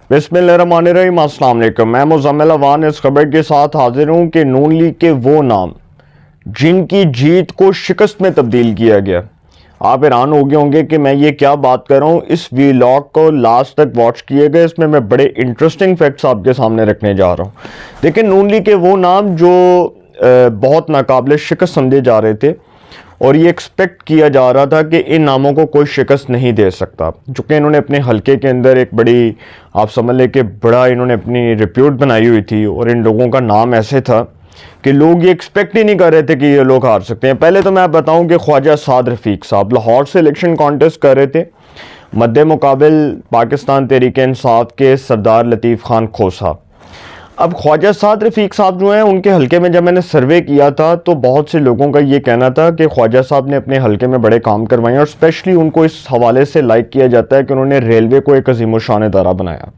बिस्मिल्लाहिर्रहमानिर्रहीम, अस्सलाम वालेकुम। मैं मुज़म्मिल अवान इस खबर के साथ हाजिर हूँ कि नून लीग के वो नाम जिनकी जीत को शिकस्त में तब्दील किया गया। आप हैरान हो गए होंगे कि मैं ये क्या बात कर रहा हूँ। इस वीलॉग को लास्ट तक वॉच किएगा, इसमें मैं बड़े इंटरेस्टिंग फैक्ट्स आपके सामने रखने जा रहा हूँ। देखिए, नून लीग के वो नाम जो बहुत नाकाबिल शिकस्त समझे जा रहे थे और ये एक्सपेक्ट किया जा रहा था कि इन नामों को कोई शिकस्त नहीं दे सकता, चूँकि इन्होंने अपने हलके के अंदर एक बड़ी, आप समझ लें कि बड़ा इन्होंने अपनी रिप्यूट बनाई हुई थी और इन लोगों का नाम ऐसे था कि लोग ये एक्सपेक्ट ही नहीं कर रहे थे कि ये लोग हार सकते हैं। पहले तो मैं बताऊं कि ख्वाजा साद रफ़ीक साहब लाहौर से इलेक्शन कॉन्टेस्ट कर रहे थे, मद्दे मुकाबिल पाकिस्तान तहरीक इंसाफ के सरदार लतीफ़ खान खोसा। अब ख्वाजा साद रफ़ीक साहब जो हैं, उनके हलके में जब मैंने सर्वे किया था तो बहुत से लोगों का ये कहना था कि ख्वाजा साहब ने अपने हलके में बड़े काम करवाए और स्पेशली उनको इस हवाले से लाइक किया जाता है कि उन्होंने रेलवे को एक अजीम शान इदारा बनाया।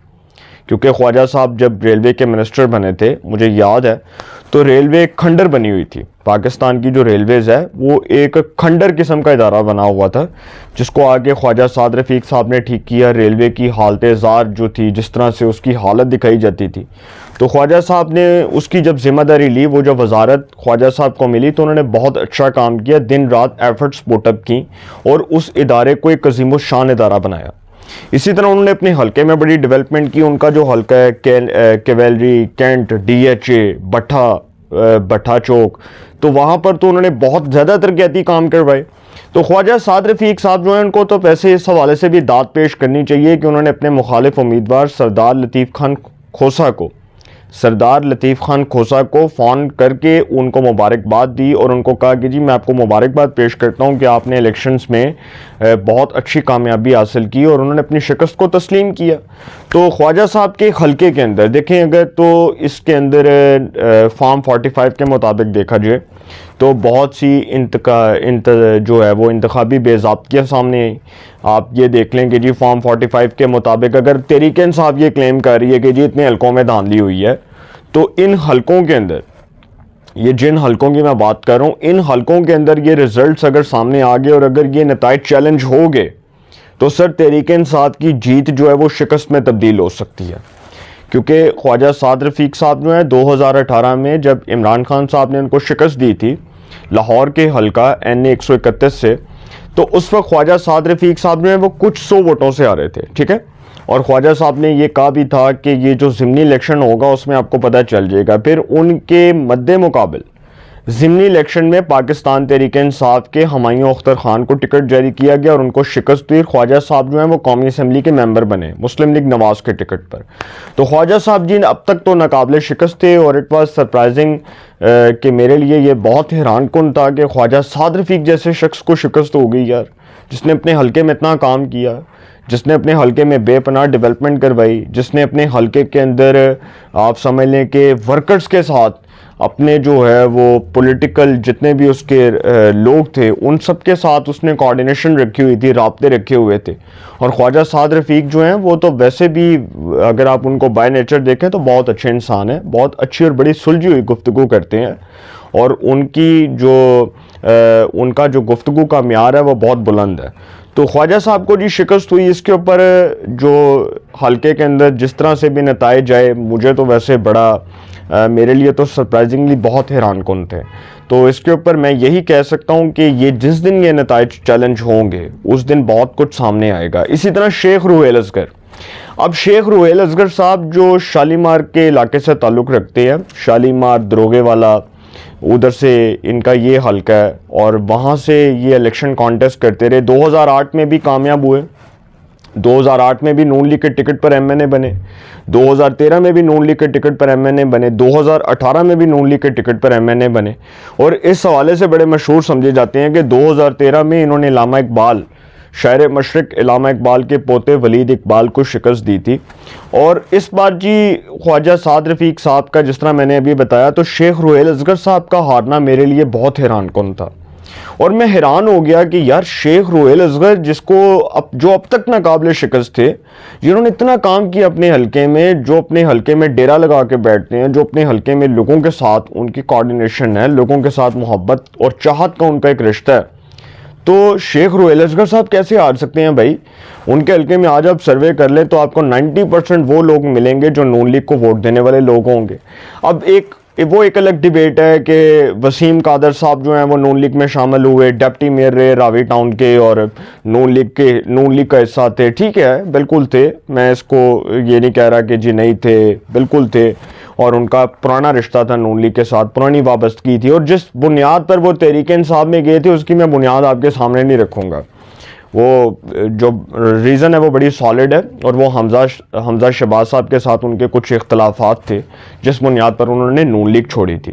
क्योंकि ख्वाजा साहब जब रेलवे के मिनिस्टर बने थे, मुझे याद है, तो रेलवे एक खंडर बनी हुई थी। पाकिस्तान की जो रेलवेज़ है वो एक खंडर किस्म का इदारा बना हुआ था, जिसको आगे ख्वाजा साद रफ़ीक साहब ने ठीक किया। रेलवे की हालत ज़ार जो थी, जिस तरह से उसकी हालत दिखाई जाती थी, तो ख्वाजा साहब ने उसकी जब जिम्मेदारी ली, वो जब वजारत ख्वाजा साहब को मिली, तो उन्होंने बहुत अच्छा काम किया, दिन रात एफर्ट्स पुटअप की और उस इदारे को एक अजीम शान इदारा बनाया। इसी तरह उन्होंने अपने हलके में बड़ी डेवलपमेंट की। उनका जो हलका है कैवेलरी, कैंट, DHA, भट्ठा चौक, तो वहाँ पर तो उन्होंने बहुत ज़्यादा तरक्याती काम करवाए। तो ख्वाजा साद रफ़ीक साहब जो हैं, उनको तो वैसे इस हवाले से भी दाद पेश करनी चाहिए कि उन्होंने अपने मुखालिफ उम्मीदवार सरदार लतीफ़ खान खोसा को फ़ोन करके उनको मुबारकबाद दी और उनको कहा कि जी, मैं आपको मुबारकबाद पेश करता हूं कि आपने इलेक्शंस में बहुत अच्छी कामयाबी हासिल की, और उन्होंने अपनी शिकस्त को तस्लीम किया। तो ख्वाजा साहब के हलके के अंदर देखें अगर, तो इसके अंदर फॉर्म 45 के मुताबिक देखा जाए तो बहुत सी जो है वो इंतखाबी बेज़ाब्तियाँ सामने आई। आप ये देख लें कि जी फॉर्म 45 के मुताबिक अगर तहरीक इंसाफ ये क्लेम कर रही है कि जी इतने हलकों में धांधली हुई है, तो इन हलकों के अंदर, ये जिन हलकों की मैं बात कर रहा हूँ, इन हलकों के अंदर ये रिजल्ट्स अगर सामने आ गए और अगर ये नताइज चैलेंज हो गए, तो सर तहरीक इंसाफ की जीत जो है वो शिकस्त में तब्दील हो सकती है। क्योंकि ख्वाजा साद रफ़ीक साहब जो है 2018 में जब इमरान खान साहब ने उनको शिकस्त दी थी लाहौर के हलका NA 131 से, तो उस वक्त ख्वाजा साद रफ़ीक साहब जो है वो कुछ 100 वोटों से आ रहे थे, ठीक है। और ख्वाजा साहब ने ये कहा भी था कि ये जो ज़िमनी इलेक्शन होगा उसमें आपको पता चल जाएगा। फिर उनके मद्दे मुकाबिल ज़िमनी इलेक्शन में पाकिस्तान तहरीक इंसाफ के हुमायूं अख्तर खान को टिकट जारी किया गया और उनको शिकस्त हुई। ख्वाजा साहब जो हैं वो कौमी असम्बली के मेंबर बने मुस्लिम लीग नवाज के टिकट पर। तो ख्वाजा साहब जी अब तक तो नाकाबिल शिकस्त थे और इट वॉज सरप्राइजिंग कि मेरे लिए ये बहुत हैरान कुन था कि ख्वाजा साद रफ़ीक जैसे शख्स को शिकस्त हो गई यार, जिसने अपने हलके में इतना काम किया, जिसने अपने हलके में बेपनाह डेवलपमेंट करवाई, जिसने अपने हलके के अंदर आप समझ लें कि वर्कर्स के साथ अपने जो है वो पॉलिटिकल जितने भी उसके लोग थे उन सब के साथ उसने कोऑर्डिनेशन रखी हुई थी, राब्ते रखे हुए थे। और ख्वाजा साद रफ़ीक जो हैं वो तो वैसे भी अगर आप उनको बाय नेचर देखें तो बहुत अच्छे इंसान हैं, बहुत अच्छी और बड़ी सुलझी हुई गुफ्तगू करते हैं और उनका जो गुफ्तगू का म्यार है वो बहुत बुलंद है। तो ख्वाजा साहब को जी शिकस्त हुई, इसके ऊपर जो हलके के अंदर जिस तरह से भी नताइज आए, मुझे तो वैसे मेरे लिए तो सरप्राइजिंगली बहुत हैरान कुन थे। तो इसके ऊपर मैं यही कह सकता हूँ कि ये जिस दिन ये नताइज चैलेंज होंगे उस दिन बहुत कुछ सामने आएगा। इसी तरह शेख रुहेल असगर, अब शेख रुहेल असगर साहब जो शालीमार के इलाके से ताल्लुक़ रखते हैं, शालीमार, दरोगे वाला, उधर से इनका ये हलका है और वहाँ से ये इलेक्शन कॉन्टेस्ट करते रहे। 2008 में भी कामयाब हुए, 2008 में भी नून लीग के टिकट पर MNA बने, 2013 में भी नून लीग के टिकट पर MNA बने, 2018 में भी नून लीग के टिकट पर MNA बने। और इस हवाले से बड़े मशहूर समझे जाते हैं कि 2013 में इन्होंने इलामा इकबाल, शायर मशरिक इलामा इकबाल के पोते वलीद इकबाल को शिकस्त दी थी। और इस बार जी ख्वाजा साद रफ़ीक साहब का, जिस तरह मैंने अभी बताया, तो शेख रुहेल असगर साहब का हारना मेरे लिए बहुत हैरान कुन था। और मैं हैरान हो गया कि यार शेख रुहेल असगर जिसको जो अब तक नाकाबिल शिकस्त थे, जिन्होंने इतना काम किया अपने हलके में, जो अपने हलके में डेरा लगा के बैठते हैं, जो अपने हलके में लोगों के साथ उनकी कोऑर्डिनेशन है, लोगों के साथ मोहब्बत और चाहत का उनका एक रिश्ता है, तो शेख रुहेल असगर साहब कैसे हार सकते हैं भाई? उनके हल्के में आज आप सर्वे कर लें तो आपको 90% वो लोग मिलेंगे जो नून लीग को वोट देने वाले लोग होंगे। अब एक अलग डिबेट है कि वसीम कादर साहब जो हैं वो नून लीग में शामिल हुए, डिप्टी मेयर रहे रावी टाउन के और नून लीग का हिस्सा थे। ठीक है, बिल्कुल थे, मैं इसको ये नहीं कह रहा कि जी नहीं थे, बिल्कुल थे, और उनका पुराना रिश्ता था नून लीग के साथ, पुरानी वाबस्तगी थी, और जिस बुनियाद पर वो तहरीक इंसाफ में गए थे उसकी मैं बुनियाद आपके सामने नहीं रखूँगा। वो जो रीज़न है वो बड़ी सॉलिड है, और वो हमजा शहबाज साहब के साथ उनके कुछ इख्तलाफात थे जिस बुनियाद पर उन्होंने नून लीग छोड़ी थी।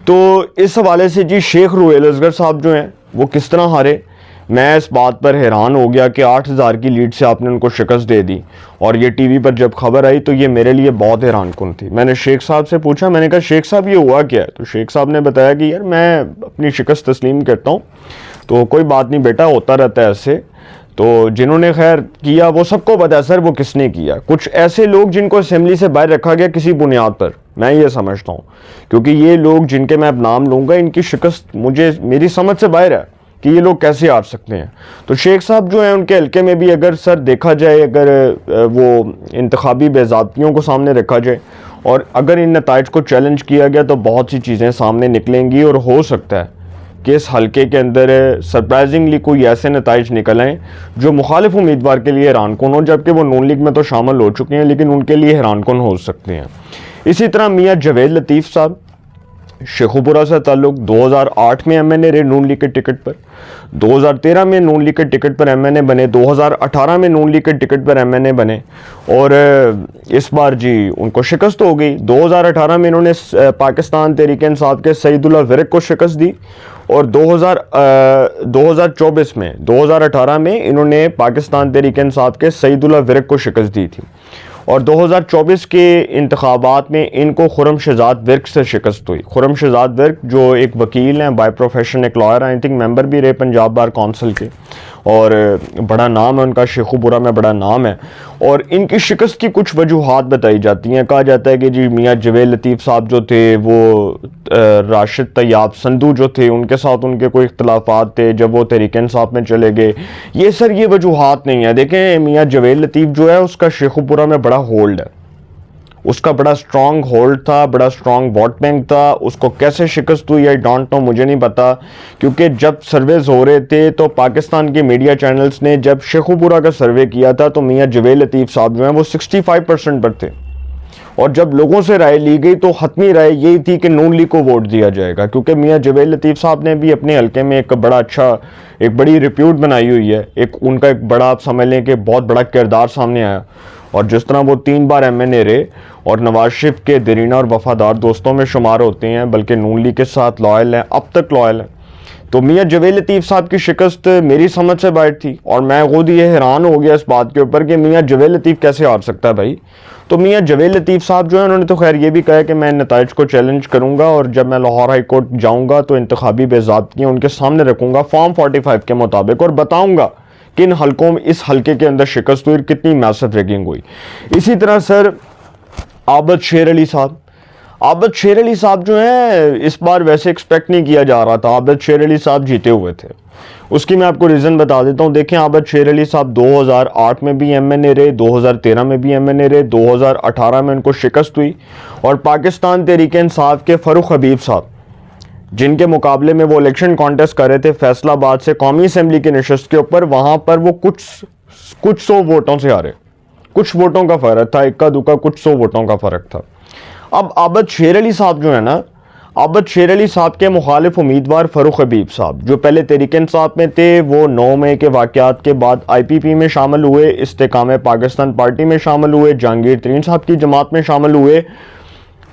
तो इस हवाले से जी शेख रुहेल असगर साहब जो हैं वो किस तरह हारे, मैं इस बात पर हैरान हो गया कि 8,000 की लीड से आपने उनको शिकस्त दे दी। और ये टीवी पर जब खबर आई तो ये मेरे लिए बहुत हैरान कुन थी। मैंने शेख साहब से पूछा, मैंने कहा शेख साहब ये हुआ क्या है? तो शेख साहब ने बताया कि यार मैं अपनी शिकस्त तस्लीम करता हूँ, तो कोई बात नहीं बेटा, होता रहता है ऐसे। तो जिन्होंने खैर किया वो सबको पता है सर वो किसने किया। कुछ ऐसे लोग जिनको असेंबली से बाहर रखा गया किसी बुनियाद पर, मैं ये समझता हूँ, क्योंकि ये लोग जिनके मैं अब नाम लूँगा इनकी शिकस्त मेरी समझ से बाहर है कि ये लोग कैसे हार सकते हैं। तो शेख साहब जो हैं उनके हल्के में भी अगर सर देखा जाए, अगर वो इंतखाबी बेज़ाब्तियों को सामने रखा जाए और अगर इन नताइज को चैलेंज किया गया तो बहुत सी चीज़ें सामने निकलेंगी, और हो सकता है कि इस हल्के के अंदर सरप्राइजिंगली कोई ऐसे नताइज निकल आएँ जो मुखालिफ उम्मीदवार के लिए हैरान कुन हो, जबकि वो नून लीग में तो शामिल हो चुके हैं लेकिन उनके लिए हैरान कुन हो सकते हैं। इसी तरह मियाँ जावेद लतीफ़ साहब शेखुपुरा से ताल्लुक 2008 में एमएनए रहे नून लीग के टिकट पर, 2013 में नून लीग के टिकट पर एमएनए बने, 2018 में नून लीग के टिकट पर एमएनए बने, और इस बार जी उनको शिकस्त हो गई। 2018 में इन्होंने पाकिस्तान तहरीक इंसाफ के सईदुल्लाह विरक को शिकस्त दी, और 2018 में इन्होंने पाकिस्तान तहरीक इंसाफ के सईदुल्लाह विरक को शिकस्त दी थी, और 2024 के इंतखाबात में इनको खुर्रम शहजाद विर्क से शिकस्त हुई। खुर्रम शहजाद विर्क जो एक वकील हैं, बाय प्रोफेशन एक लॉयर, आई थिंक मेंबर भी रहे पंजाब बार काउंसिल के, और बड़ा नाम है उनका, शेखुपुरा में बड़ा नाम है। और इनकी शिकस्त की कुछ वजूहात बताई जाती हैं। कहा जाता है कि जी मियाँ जावेद लतीफ़ साहब जो थे वो राशिद तैयाब संधू जो थे उनके साथ उनके कोई इख्तलाफात थे जब वो तहरीक इंसाफ में चले गए। ये सर ये वजूहात नहीं है। देखें मियाँ जावेद लतीफ़ जो है उसका शेखुपुरा में बड़ा होल्ड है, उसका बड़ा स्ट्रॉन्ग होल्ड था, बड़ा स्ट्रॉन्ग वोट बैंक था। उसको कैसे शिकस्त हुई आई डोंट नो, मुझे नहीं पता, क्योंकि जब सर्वेज हो रहे थे तो पाकिस्तान के मीडिया चैनल्स ने जब शेखुपुरा का सर्वे किया था तो मियाँ जावेद लतीफ़ साहब जो हैं वो 65% पर थे, और जब लोगों से राय ली गई तो हतमी राय यही थी कि नून लीग को वोट दिया जाएगा, क्योंकि मियाँ जावेद लतीफ़ साहब ने भी अपने हल्के में एक बड़ी रिप्यूट बनाई हुई है, एक उनका एक बड़ा, आप समझ लें कि बहुत बड़ा किरदार सामने आया। और जिस तरह वो 3 बार एमएनए रहे और नवाज शरीफ के दरीना और वफादार दोस्तों में शुमार होते हैं, बल्कि नून लीग के साथ लॉयल हैं, अब तक लॉयल हैं, तो मियाँ जावेद लतीफ़ साहब की शिकस्त मेरी समझ से बाहर थी। और मैं खुद ये हैरान हो गया इस बात के ऊपर कि मियाँ जावेद लतीफ़ कैसे हार सकता है भाई। तो मियाँ जावेद लतीफ़ साहब जो है उन्होंने तो खैर ये भी कहा कि मैं नताइज को चैलेंज करूंगा, और जब मैं लाहौर हाई कोर्ट जाऊंगा तो इंतखाबी बेज़ाब्तियाँ उनके सामने रखूंगा फॉर्म 45 के मुताबिक, और बताऊंगा किन हल्कों में इस हल्के के अंदर शिकस्त हुई और कितनी मैसिव रैगिंग हुई। इसी तरह सर आबद शेर अली साहब जो हैं इस बार वैसे एक्सपेक्ट नहीं किया जा रहा था। आबद शेर अली साहब जीते हुए थे, उसकी मैं आपको रीज़न बता देता हूँ। देखें आबद शेर अली साहब 2008 में भी एमएनए रहे, 2013 में भी एमएनए रहे, 2018 में उनको शिकस्त हुई, और पाकिस्तान तहरीक इंसाफ के फ़ारूक हबीब साहब जिनके मुकाबले में वो इलेक्शन कॉन्टेस्ट कर रहे थे फैसलाबाद से कौमी असम्बली की नशस्त के ऊपर, वहाँ पर वो कुछ 100 वोटों से हारे, कुछ वोटों का फ़र्क था, इक्का दुक्का कुछ 100 वोटों का फ़र्क था। अब आबद शेर अली साहब जो है ना, आबद शेर अली साहब के मुखालिफ उम्मीदवार फ़ारूक हबीब साहब जो पहले तहरीक इंसाफ में थे, वो 9 मई के वाक़यात के बाद IPP में शामिल हुए, इस्तेकाम पाकिस्तान पार्टी में शामिल हुए, जहांगीर तरीन साहब की जमात में शामिल हुए,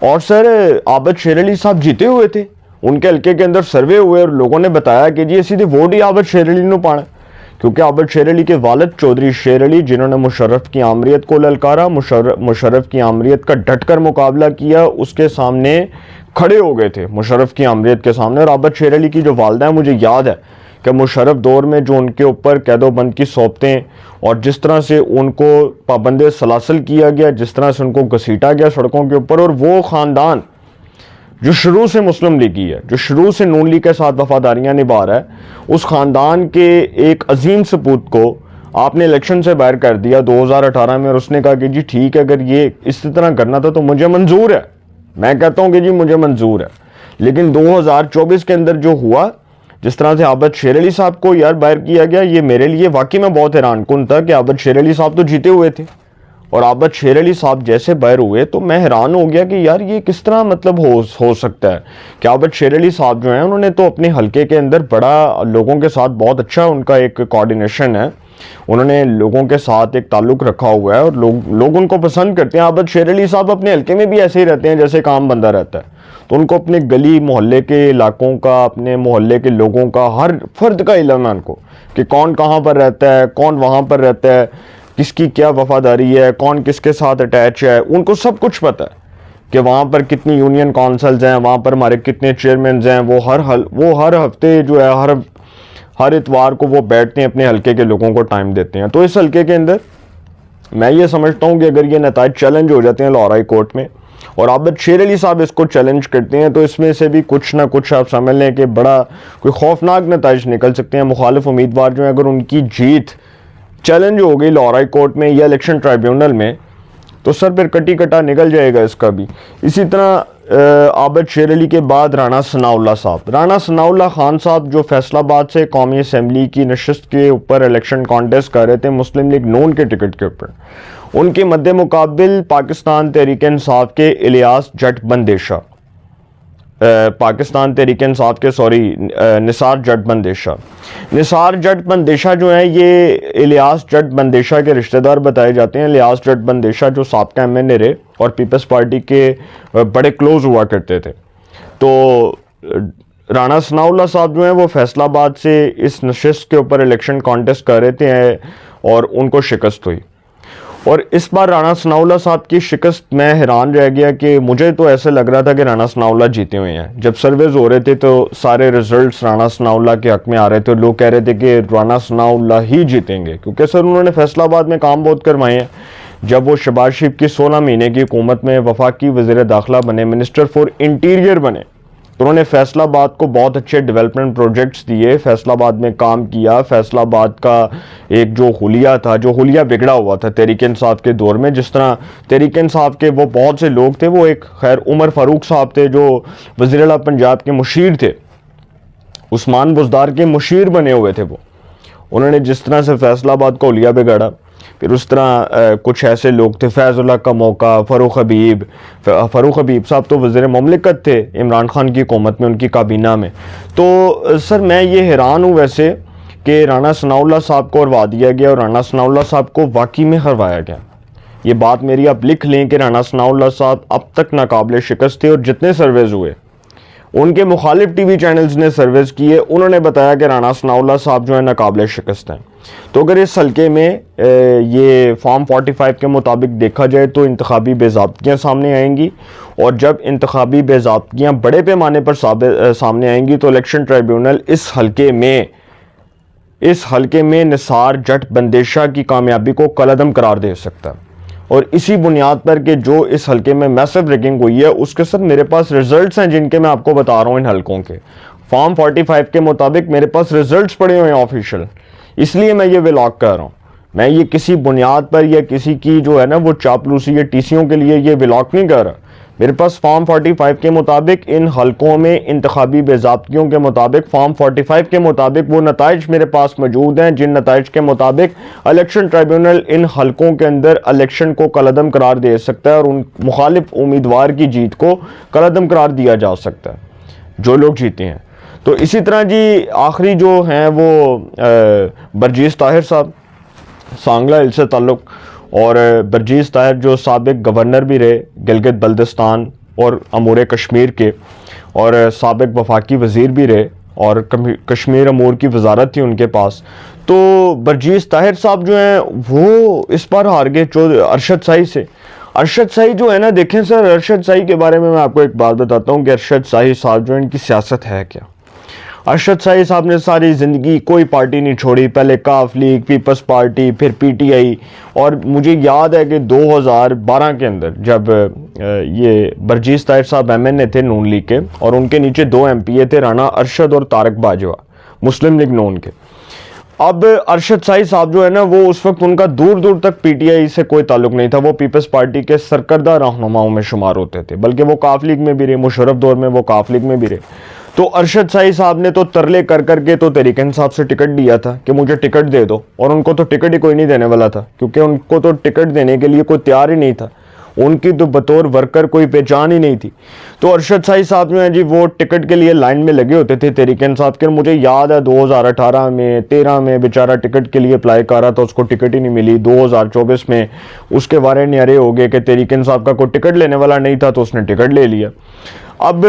और सर आबद शेर अली साहब जीते हुए थे। उनके हल्के के अंदर सर्वे हुए और लोगों ने बताया कि जी सीधे वोट ही आबद शेर अली ने पाना, क्योंकि आबद शेर अली के वालिद चौधरी शेर अली जिन्होंने मुशर्रफ की आमरीत को ललकारा, मुशर्रफ की आमरीत का डटकर मुकाबला किया, उसके सामने खड़े हो गए थे मुशर्रफ की आमरीत के सामने। और आबद शेर अली की जो वालदा है, मुझे याद है कि मुशर्रफ दौर में जो उनके ऊपर कैदोबंद की सौबतें और जिस तरह से उनको पाबंद सलासल किया गया, जिस तरह से उनको घसीटा गया सड़कों के ऊपर, और वो ख़ानदान जो शुरू से मुस्लिम लीगी है, जो शुरू से नून लीग के साथ वफादारियां निभा रहा है, उस ख़ानदान के एक अजीम सपूत को आपने इलेक्शन से बाहर कर दिया 2018 में, और उसने कहा कि जी ठीक है, अगर ये इस तरह करना था तो मुझे मंजूर है। मैं कहता हूँ कि जी मुझे मंजूर है, लेकिन 2024 के अंदर जो हुआ, जिस तरह से आबद शेर अली साहब को यार बाहर किया गया, ये मेरे लिए वाकई में बहुत हैरान कुन था कि आबद शेर अली साहब तो जीते हुए थे और आबद शेर अली साहब जैसे बाहर हुए तो मैं हैरान हो गया कि यार ये किस तरह मतलब हो सकता है कि आबद शेर अली साहब जो हैं उन्होंने तो अपने हलके के अंदर बड़ा लोगों के साथ बहुत अच्छा उनका एक कोऑर्डिनेशन है, उन्होंने लोगों के साथ एक ताल्लुक रखा हुआ है और लोग उनको पसंद करते हैं। आबद शेर अली साहब अपने हलके में भी ऐसे ही रहते हैं जैसे काम बंदा रहता है, तो उनको अपने गली मोहल्ले के इलाकों का, अपने मोहल्ले के लोगों का, हर फर्द का इल्म है उनको कि कौन कहाँ पर रहता है, कौन वहाँ पर रहता है, किसकी क्या वफादारी है, कौन किसके साथ अटैच है, उनको सब कुछ पता है कि वहाँ पर कितनी यूनियन काउंसिल्स हैं, वहाँ पर हमारे कितने चेयरमैन हैं। वो हर हफ्ते जो है हर इतवार को वो बैठते हैं, अपने हलके के लोगों को टाइम देते हैं। तो इस हलके के अंदर मैं ये समझता हूँ कि अगर ये नताइज चैलेंज हो जाते हैं लाहौर हाई कोर्ट में और आबद शेर अली साहब इसको चैलेंज करते हैं, तो इसमें से भी कुछ ना कुछ आप समझ लें कि बड़ा कोई खौफनाक नताइज निकल सकते हैं। मुखालिफ उम्मीदवार जो है, अगर उनकी जीत चैलेंज हो गई लाहौर हाई कोर्ट में या इलेक्शन ट्राइब्यूनल में, तो सर फिर कटी कटा निकल जाएगा इसका भी। इसी तरह आबद शेर अली के बाद राणा सनाउल्लाह खान साहब जो फैसलाबाद से कौमी असम्बली की नशस्त के ऊपर इलेक्शन कॉन्टेस्ट कर रहे थे मुस्लिम लीग नून के टिकट के ऊपर, उनके मद्दे मुकाबिल पाकिस्तान तहरीक इंसाफ के इलियास जट बंदेशा, निसार जट बंदेशा जो है ये इलियास जट बंदेशा के रिश्तेदार बताए जाते हैं। इलियास जट बंदेशा जो साबका एमएनए रहे और पीपल्स पार्टी के बड़े क्लोज हुआ करते थे। तो राणा सनाउल्लाह साहब जो हैं वो फैसलाबाद से इस नशिस्त के ऊपर इलेक्शन कॉन्टेस्ट कर रहे थे और उनको शिकस्त हुई। और इस बार राणा सनाउल्लाह साहब की शिकस्त, मैं हैरान रह गया कि मुझे तो ऐसे लग रहा था कि राणा सनाउल्लाह जीते हुए हैं। जब सर्वेज हो रहे थे तो सारे रिजल्ट्स राणा सनाउल्लाह के हक में आ रहे थे, लोग कह रहे थे कि राणा सनाउल्लाह ही जीतेंगे, क्योंकि सर उन्होंने फैसलाबाद में काम बहुत करवाए हैं। जब वो शहबाज शरीफ की 16 महीने की हुकूमत में वफाकी वज़ीर दाखिला बने, मिनिस्टर फॉर इंटीरियर बने, तो उन्होंने फैसलाबाद को बहुत अच्छे डेवलपमेंट प्रोजेक्ट्स दिए, फैसलाबाद में काम किया। फैसलाबाद का एक जो हुलिया था, जो हुलिया बिगड़ा हुआ था तहरीक इंसाफ के दौर में, जिस तरह तहरीक इंसाफ के वो बहुत से लोग थे, वो एक खैर उमर फारूक साहब थे जो वज़ीर आला पंजाब के मुशीर थे, उस्मान बुज़दार के मुशीर बने हुए थे वो, उन्होंने जिस तरह से फैसलाबाद का हुलिया बिगाड़ा, फिर उस तरह कुछ ऐसे लोग थे, फैज़ुल्लाह का मौका, फ़ारूक हबीब साहब तो वज़ीर मुमलिकत थे इमरान खान की हुकूमत में, उनकी काबीना में। तो सर मैं ये हैरान हूँ वैसे कि राणा सनाउल्लाह साहब को हरवा दिया गया और राणा सनाउल्लाह साहब को वाकई में हरवाया गया। ये बात मेरी आप लिख लें कि राणा सनाउल्लाह साहब अब तक नाकाबिले शिकस्त थे और जितने सर्वेज हुए उनके मुखालिफ टीवी चैनल्स ने सर्वेज किए, उन्होंने बताया कि राणा सनाउल्लाह साहब जो है नाकाबिले शिकस्त हैं। तो अगर इस हल्के में ये फॉर्म 45 के मुताबिक देखा जाए तो इंतखाबी बेज़ाब्तियाँ सामने आएंगी, और जब इंतखाबी बेज़ाब्तियाँ बड़े पैमाने पर सामने आएंगी तो इलेक्शन ट्राइब्यूनल इस हल्के में निसार जट बंदेशा की कामयाबी को कलअदम करार दे सकता है। और इसी बुनियाद पर कि जो इस हल्के में मैसिव रैंकिंग हुई है, उसके साथ मेरे पास रिजल्ट्स हैं जिनके मैं आपको बता रहा हूँ। इन हल्कों के फॉर्म 45 के मुताबिक मेरे पास रिजल्ट्स पड़े हुए हैं ऑफिशियल, इसलिए मैं ये व्लॉग कर रहा हूँ। मैं ये किसी बुनियाद पर या किसी की जो है ना वो चापलूसी या टीसियों के लिए ये व्लॉग नहीं कर रहा। मेरे पास फॉर्म 45 के मुताबिक इन हल्कों में इंतखाबी बेज़ाब्तियों के मुताबिक फॉर्म 45 के मुताबिक वो नताइज मेरे पास मौजूद हैं, जिन नताइज के मुताबिक इलेक्शन ट्राइब्यूनल इन हल्कों के अंदर इलेक्शन को कलअदम करार दे सकता है और उन मुखालिफ उम्मीदवार की जीत को कलअदम करार दिया जा सकता है जो लोग जीते हैं। तो इसी तरह जी आखिरी जो हैं वो बरजीज़ ताहिर साहब, सांगला हिल से ताल्लुक़, और बरजीज़ ताहिर जो साबिक गवर्नर भी रहे गिलगित बल्दिस्तान और अमूर कश्मीर के, और साबिक वफाकी वज़ीर भी रहे और कश्मीर अमूर की वजारत थी उनके पास। तो बरजीज़ ताहिर साहब जो हैं वो इस बार हार गए अरशद शाही से। अरशद शाही जो है ना, देखें सर, अरशद शाही के बारे में मैं आपको एक बात बताता हूँ कि अरशद शाही साहब जो है इनकी सियासत है क्या। अरशद साई साहब ने सारी ज़िंदगी कोई पार्टी नहीं छोड़ी, पहले काफ लीग, पीपल्स पार्टी, फिर पीटीआई। और मुझे याद है कि 2012 के अंदर जब ये बरजीस ताहिर साहब एमएनए थे नून लीग के, और उनके नीचे 2 एमपीए थे, राना अरशद और तारक बाजवा, मुस्लिम लीग नून के। अब अरशद साई साहब जो है ना, वो उस वक्त उनका दूर दूर तक पीटीआई से कोई ताल्लुक नहीं था, वो पीपल्स पार्टी के सरकर्दा रहनुमाओं में शुमार होते थे, बल्कि वो काफ लीग में भी रहे, मुशर्रफ दौर में वो काफ लीग में भी रहे। तो अरशद साई साहब ने तो तरले कर करके तो तहरीक इंसाफ से टिकट दिया था कि मुझे टिकट दे दो, और उनको तो टिकट ही कोई नहीं देने वाला था, क्योंकि उनको तो टिकट देने के लिए कोई तैयार ही नहीं था, उनकी तो बतौर वर्कर कोई पहचान ही नहीं थी। तो अरशद साई साहब जो है जी, वो टिकट के लिए लाइन में लगे होते थे तहरीक इंसाफ के। मुझे याद है 2018 में 13 में बेचारा टिकट के लिए अप्लाई कर रहा था, उसको टिकट ही नहीं मिली। 2024 में उसके वारे न्यारे हो गए कि तहरीक इंसाफ का कोई टिकट लेने वाला नहीं था, तो उसने टिकट ले लिया। अब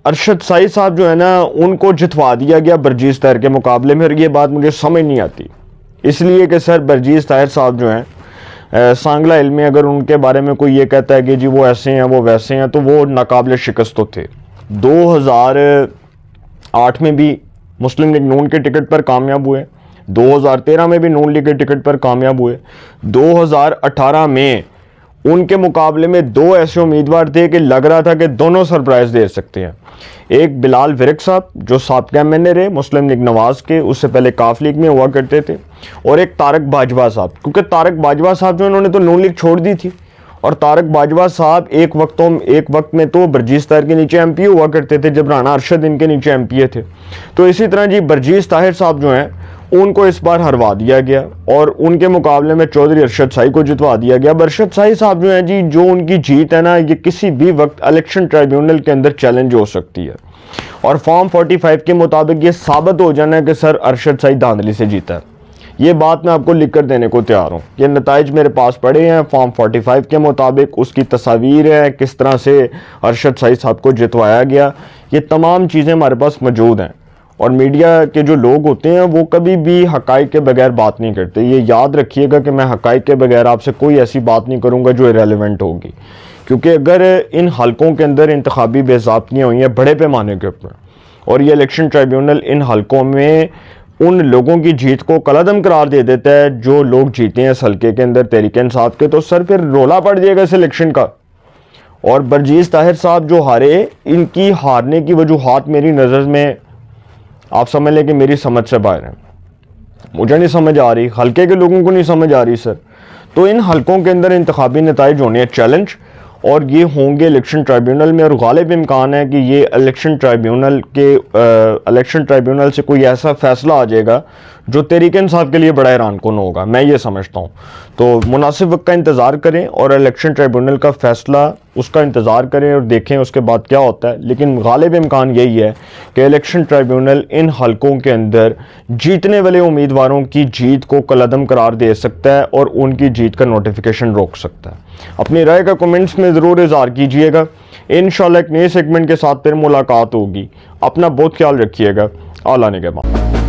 अरशद साई साहब जो है ना, उनको जितवा दिया गया बरजीस ताहिर के मुकाबले में, और ये बात मुझे समझ नहीं आती, इसलिए कि सर बरजीस ताहिर साहब जो हैं सांगला इल्म में, अगर उनके बारे में कोई ये कहता है कि जी वो ऐसे हैं वो वैसे हैं, तो वो नाकाबिल शिकस्त तो थे। 2008 में भी मुस्लिम लीग नून के टिकट पर कामयाब हुए, 2013 में भी नून लीग के टिकट पर कामयाब हुए, 2018 में उनके मुकाबले में 2 ऐसे उम्मीदवार थे कि लग रहा था कि दोनों सरप्राइज़ दे सकते हैं। एक बिलाल विरक साहब जो साबिक़ा एमएनए रहे मुस्लिम लीग नवाज के, उससे पहले काफ लीग में हुआ करते थे, और एक तारक बाजवा साहब, क्योंकि तारक बाजवा साहब जो इन्होंने तो नून लीग छोड़ दी थी, और तारक बाजवा साहब एक वक्त में तो बरजीस ताहिर के नीचे एमपी हुआ करते थे, जब राना अरशद इनके नीचे एमपीए थे। तो इसी तरह जी बरजीस ताहिर साहब जो हैं, उनको इस बार हरवा दिया गया, और उनके मुकाबले में चौधरी अरशद साई को जितवा दिया गया। अरशद साई साहब जो हैं जी, जो उनकी जीत है ना, ये किसी भी वक्त इलेक्शन ट्राइब्यूनल के अंदर चैलेंज हो सकती है, और फॉर्म 45 के मुताबिक ये साबित हो जाना है कि सर अरशद साई धांधली से जीता है। ये बात मैं आपको लिख कर देने को तैयार हूँ। ये नताइज मेरे पास पड़े हैं, फॉर्म 45 के मुताबिक उसकी तस्वीर है, किस तरह से अरशद साई साहब को जितवाया गया, ये तमाम चीज़ें हमारे पास मौजूद हैं। और मीडिया के जो लोग होते हैं वो कभी भी हक़ाइक़ के बगैर बात नहीं करते। ये याद रखिएगा कि मैं हक़ाइक़ के बगैर आपसे कोई ऐसी बात नहीं करूँगा जो इरेलेवेंट होगी, क्योंकि अगर इन हलकों के अंदर इंतखाबी बेज़ाब्तियाँ हुई हैं बड़े पैमाने के ऊपर, और ये इलेक्शन ट्राइब्यूनल इन हलकों में उन लोगों की जीत को कलअदम करार दे देता है जो लोग जीते हैं इस हल्के के अंदर तहरीक इंसाफ के, तो सर फिर रोला पड़ जाएगा इस इलेक्शन का। और बरजीस ताहिर साहब जो हारे, इनकी हारने की वजूहात मेरी नज़र में आप समझ लें कि मेरी समझ से बाहर है, मुझे नहीं समझ आ रही, हल्के के लोगों को नहीं समझ आ रही सर। तो इन हलकों के अंदर इंतखाबी नताइज होने हैं चैलेंज, और ये होंगे इलेक्शन ट्राइब्यूनल में, और गालिब इम्कान है कि ये इलेक्शन ट्राइब्यूनल से कोई ऐसा फैसला आ जाएगा जो तहरीक इंसाफ के लिए बड़ा हैरानकुन होगा, मैं ये समझता हूँ। तो मुनासिब वक्त का इंतज़ार करें और इलेक्शन ट्राइब्यूनल का फैसला उसका इंतज़ार करें और देखें उसके बाद क्या होता है। लेकिन गालिब इम्कान यही है कि इलेक्शन ट्राइब्यूनल इन हलकों के अंदर जीतने वाले उम्मीदवारों की जीत को कलअदम करार दे सकता है और उनकी जीत का नोटिफिकेशन रोक सकता है। अपनी राय का कमेंट्स में ज़रूर इज़हार कीजिएगा। इंशाल्लाह एक नए सेगमेंट के साथ फिर मुलाकात होगी। अपना बहुत ख्याल रखिएगा। आला निगहबान।